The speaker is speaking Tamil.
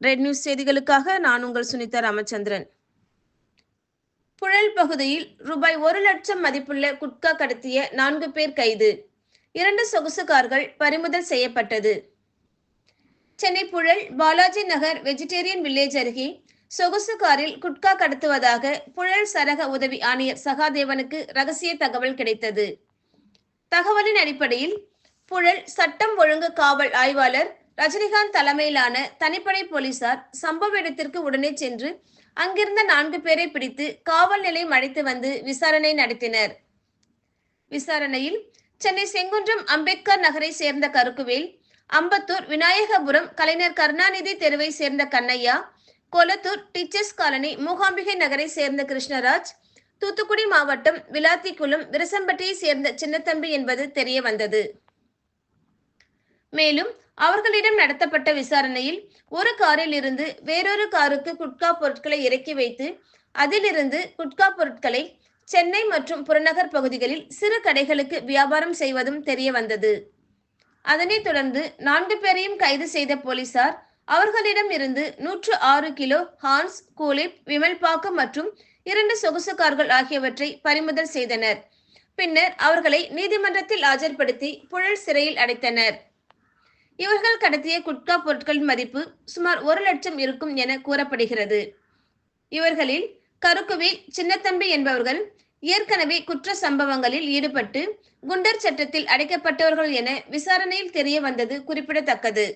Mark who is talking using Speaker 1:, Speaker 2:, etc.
Speaker 1: ரெட் நியூஸ் செய்திகளுக்காக நான் உங்கள் சுனிதா ராமச்சந்திரன். புழல் பகுதியில் ரூபாய் 1,00,000 மதிப்புள்ள குட்கா கடத்திய 4 பேர் கைது. 2 சொகுசு கார்கள் பறிமுதல் செய்யப்பட்டது. சென்னை புழல் பாலாஜி நகர் வெஜிடேரியன் வில்லேஜ் அருகே சொகுசு காரில் குட்கா கடத்துவதாக புழல் சரக உதவி ஆணையர் சகாதேவனுக்கு ரகசிய தகவல் கிடைத்தது. தகவலின் அடிப்படையில் புழல் சட்டம் ஒழுங்கு காவல் ஆய்வாளர் ரஜினிகாந்த் தலைமையிலான தனிப்படை போலீசார் சம்பவ இடத்திற்கு உடனே சென்று அங்கிருந்த 4 பேரை பிடித்து காவல் நிலையம் அழைத்து வந்து விசாரணை நடத்தினர். விசாரணையில் சென்னை செங்குன்றம் அம்பேத்கர் நகரை சேர்ந்த கருக்குவேல், அம்பத்தூர் விநாயகபுரம் கலைஞர் கருணாநிதி தெருவை சேர்ந்த கண்ணையா, கொளத்தூர் டீச்சர்ஸ் காலனி மூகாம்பிகை நகரை சேர்ந்த கிருஷ்ணராஜ், தூத்துக்குடி மாவட்டம் விளாத்திக்குளம் விரசம்பட்டியை சேர்ந்த சின்னத்தம்பி என்பது தெரிய வந்தது. மேலும் அவர்களிடம் நடத்தப்பட்ட விசாரணையில் ஒரு காரில் இருந்து வேறொரு காருக்கு குட்கா பொருட்களை இறக்கி வைத்து அதிலிருந்து குட்கா பொருட்களை சென்னை மற்றும் புறநகர் பகுதிகளில் சிறு கடைகளுக்கு வியாபாரம் செய்வதும் தெரிய வந்தது. அதனைத் தொடர்ந்து 4 பேரையும் கைது செய்த போலீசார் அவர்களிடம் இருந்து 106 கிலோ ஹான்ஸ், கூலிப், விமல்பாக்கு மற்றும் 2 சொகுசு கார்கள் ஆகியவற்றை பறிமுதல் செய்தனர். பின்னர் அவர்களை நீதிமன்றத்தில் ஆஜர்படுத்தி புழல் சிறையில் அடைத்தனர். இவர்கள் கடத்திய குட்கா பொருட்களின் மதிப்பு சுமார் 1,00,000 இருக்கும் என கூறப்படுகிறது. இவர்களில் கருக்குவேல், சின்னத்தம்பி என்பவர்கள் ஏற்கனவே குற்ற சம்பவங்களில் ஈடுபட்டு குண்டர் சட்டத்தில் அடைக்கப்பட்டவர்கள் என விசாரணையில் தெரிய வந்தது குறிப்பிடத்தக்கது.